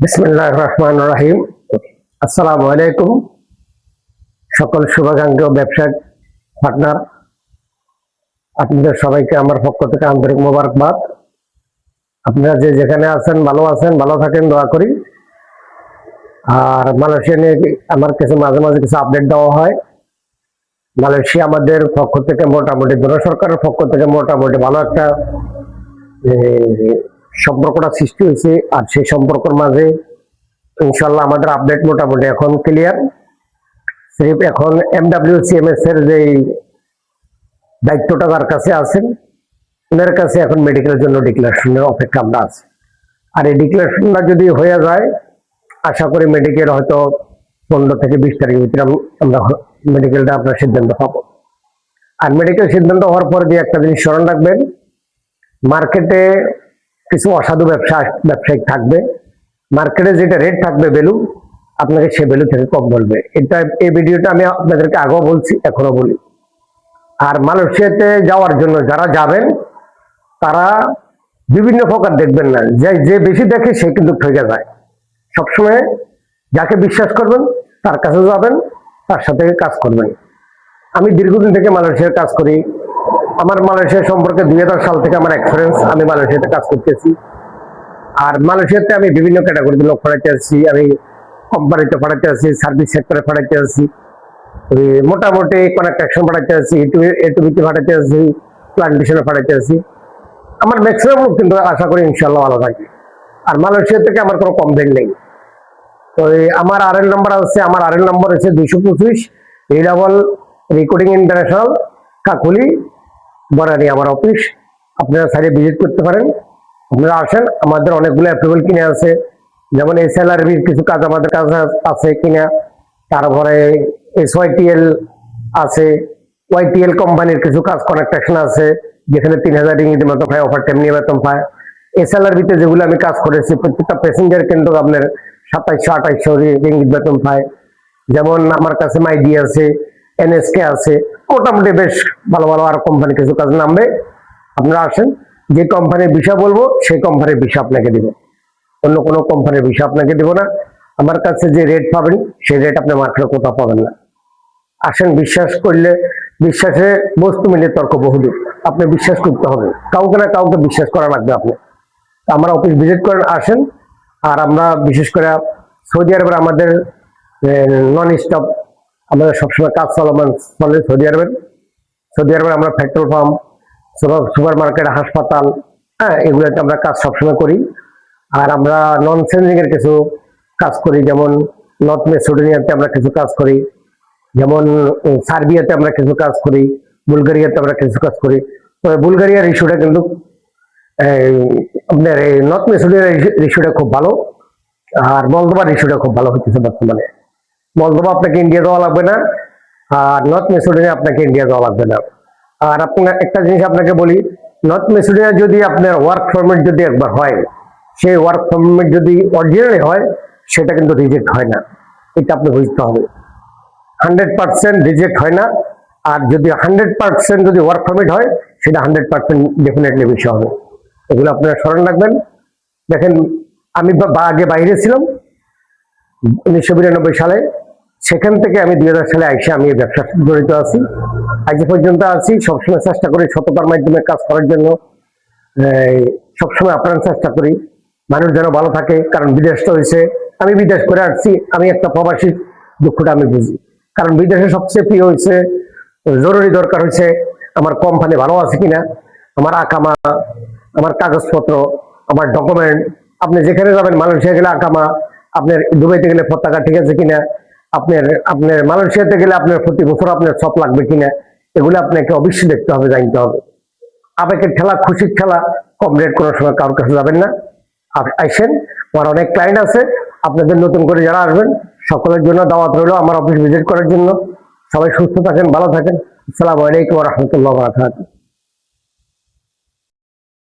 বিসমিল্লাহির রহমানির রহিম। আসসালামু আলাইকুম। সকল শুভাকাঙ্ক্ষী ব্যবসায়িক পার্টনার, আপনাদের সবাইকে আমার পক্ষ থেকে আন্তরিক মোবারকবাদ। আপনারা যে যেখানে আছেন ভালো থাকেন, দোয়া করি। আর মালয়েশিয়া নিয়ে আমার কিছু মাঝে মাঝে কিছু আপডেট দেওয়া হয়। মালয়েশিয়া আমাদের পক্ষ থেকে মোটামুটি সরকারের পক্ষ থেকে মোটামুটি ভালো একটা সম্পর্কটা সৃষ্টি হয়েছে। আর সেই সম্পর্কের মাঝে ইনশাল্লাহ আমাদের আপডেট মোটামুটি এখন ক্লিয়ার। সিরিফ এখন MWCMS এর যে দায়িত্বটা তার কাছে আছেন, ওনার কাছে এখন মেডিকেলের জন্য ডিক্লারেশনের অপেক্ষা আমরা আছি। আর এই ডিক্লারেশনটা যদি হয়ে যায়, আশা করি মেডিকেল হয়তো 15 থেকে 20 তারিখের ভিতরে আমরা মেডিকেলটা আপনার সিদ্ধান্ত পাবো। আর মেডিকেল সিদ্ধান্ত হওয়ার পরে দিয়ে একটা জিনিস স্মরণ রাখবেন, মার্কেটে কিছু অসাধু ব্যবসায়িক থাকবে। মার্কেটে যেটা রেট থাকবে ভ্যালু, আপনাকে সে ভ্যালু থেকে কম বলবে। এই ভিডিওটা আমি আপনাদেরকে আগেও বলছি, এখনো বলি। আর মালয়েশিয়াতে যাওয়ার জন্য যারা যাবেন তারা বিভিন্ন প্রকার দেখবেন না, যে বেশি দেখে সে কিন্তু ঠকে যায়। সবসময় যাকে বিশ্বাস করবেন তার কাছে যাবেন, তার সাথে কাজ করবেন। আমি দীর্ঘদিন থেকে মালয়েশিয়ার কাজ করি। আমার মালয়েশিয়া সম্পর্কে 2000 সাল থেকে আমার এক্সপিরিয়েন্স, আমি মালয়েশিয়াতে কাজ করতেছি। আর মালয়েশিয়াতে আমি বিভিন্ন ক্যাটাগরিতে লোক পাঠাইতে আসছি, আমি কোম্পানিতে পাঠাইতে আসছি, সার্ভিস সেক্টরে পাঠাইতে আসছি, মোটামুটি কনস্ট্রাকশন পাঠাইতে আসছি, এটুবিতে পাঠাইতে আসছি, প্লান্টেশনে পাঠাইতে আসছি। আমার ম্যাক্সিমাম লোক কিন্তু আশা করি ইনশাল্লাহ ভালো থাকে। আর মালয়েশিয়া থেকে আমার কোনো কমপ্লেন নেই। তো আমার RL নাম্বার আছে, আমার RL নাম্বার হচ্ছে 225 রিডাবল রেকর্ডিং ইন্টারন্যাশনাল, কাকুলি বরানি আমার অফিস। আপনারা সাইডে ভিজিট করতে পারেন। আপনারা আসেন, আমাদের অনেকগুলো অ্যাপ্রুভাল কিনে আছে। যেমন SLRBর কিছু কাজ আমাদের কাছে আছে কিনা, তারপরে SYTL আছে, YTL কোম্পানির কিছু কাজ কনস্ট্রাকশন আছে, যেখানে 3000 রিঙ্গিতের মতো পায়, অফার টাইম নিয়ে বেতন পায়। SLRBতে যেগুলো আমি কাজ করেছি প্রত্যেকটা প্যাসেঞ্জার কিন্তু আপনার 2700-2800 রিঙ্গিত বেতন পায়। যেমন আমার কাছে মাইডি আছে, NSK আছে, মোটামুটি বেশ ভালো ভালো আর কোম্পানি কিছু কাজ নামবে। আপনারা আসেন, যে কোম্পানির বিষয় বলবো সেই কোম্পানির বিষয় আপনাকে দিব, অন্য কোনো কোম্পানির বিষয় আপনাকে দিব না। আমার কাছে যে রেট পাবেন সেই রেট আপনি মার্কেটে কোথাও পাবেন না। আসেন, বিশ্বাস করলে, বিশ্বাসে বস্তু মিলে তর্ক বহুদূর। আপনি বিশ্বাস করতে হবে, কাউকে না কাউকে বিশ্বাস করা লাগবে। আপনি আমার অফিস ভিজিট করেন, আসেন। আর আমরা বিশেষ করে সৌদি আরবের আমাদের নন স্টপ আমাদের সবসময় কাজ চলমান চলে। সৌদি আরবের আমরা পেট্রোল পাম্প, সুপার মার্কেট, হাসপাতাল, এগুলোতে আমরা কাজ সবসময় করি। আর আমরা নন চেঞ্জিং এর কিছু কাজ করি, যেমন নর্থ মেসিডোনিয়াতে আমরা কিছু কাজ করি, যেমন সার্বিয়াতে আমরা কিছু কাজ করি, বুলগেরিয়াতে আমরা কিছু কাজ করি। তবে বুলগেরিয়ার ইস্যুটা কিন্তু আপনার এই নর্থ মেসিডোনিয়ার ইস্যুটা খুব ভালো। আর মলদোবার ইস্যুটা খুব ভালো হচ্ছে বর্তমানে। মলদোবা আপনাকে ইন্ডিয়া দেওয়া লাগবে না, আর নর্থ মেসিডোনিয়া আপনাকে ইন্ডিয়া দেওয়া লাগবে না। আর আপনার একটা জিনিস আপনাকে বলি, নর্থ মেসিডোনিয়া যদি আপনার ওয়ার্ক পারমিট যদি একবার হয়, সেই ওয়ার্ক পারমিট যদি অরিজিনালি হয়, সেটা কিন্তু রিজেক্ট হয় না। এটা আপনি বুঝতে হবে, 100% রিজেক্ট হয় না। আর যদি 100% যদি ওয়ার্ক পারমিট হয়, সেটা 100% ডেফিনেটলি বিষয় হবে। এগুলো আপনারা স্মরণ রাখবেন। দেখেন, আমি আগে বাইরে ছিলাম 1992 সালে, সেখান থেকে আমি 2000 সালে আইসে আমি এই ব্যবসার সাথে জড়িত আছি, আজ পর্যন্ত আছি। সবসময় চেষ্টা করি সততার মাধ্যমে কাজ করার জন্য, সবসময় আপনার চেষ্টা করি মানুষ যেন ভালো থাকে। কারণ বিদেশটা হয়েছে, আমি বিদেশ করে আসছি, আমি একটা প্রবাসী দুঃখটা আমি বুঝি। কারণ বিদেশে সবচেয়ে প্রিয় হয়েছে, জরুরি দরকার হয়েছে আমার কোম্পানি ভালো আছে কিনা, আমার আকামা, আমার কাগজপত্র, আমার ডকুমেন্ট। আপনি যেখানে যাবেন, মালয়েশিয়া গেলে আকামা, আপনার দুবাইতে গেলে পতাকা ঠিক আছে কিনা, আপনার মালয়েশিয়াতে গেলে আপনার প্রতি বছর আপনার সব লাগবে কিনা, এগুলো আপনাকে অবশ্যই দেখতে হবে, জানতে হবে। আবেগের ঠেলা, খুশির ঠেলা, কম রেট কোনো সময় কারোর কাছে যাবেন না। আসেন, আমার অনেক ক্লায়েন্ট আছে। আপনাদের নতুন করে যারা আসবেন সকলের জন্য দাওয়াত রইল আমার অফিস ভিজিট করার জন্য। সবাই সুস্থ থাকেন, ভালো থাকেন। আসসালামু আলাইকুম ওয়া রাহমাতুল্লাহি ওয়া বারাকাতুহু।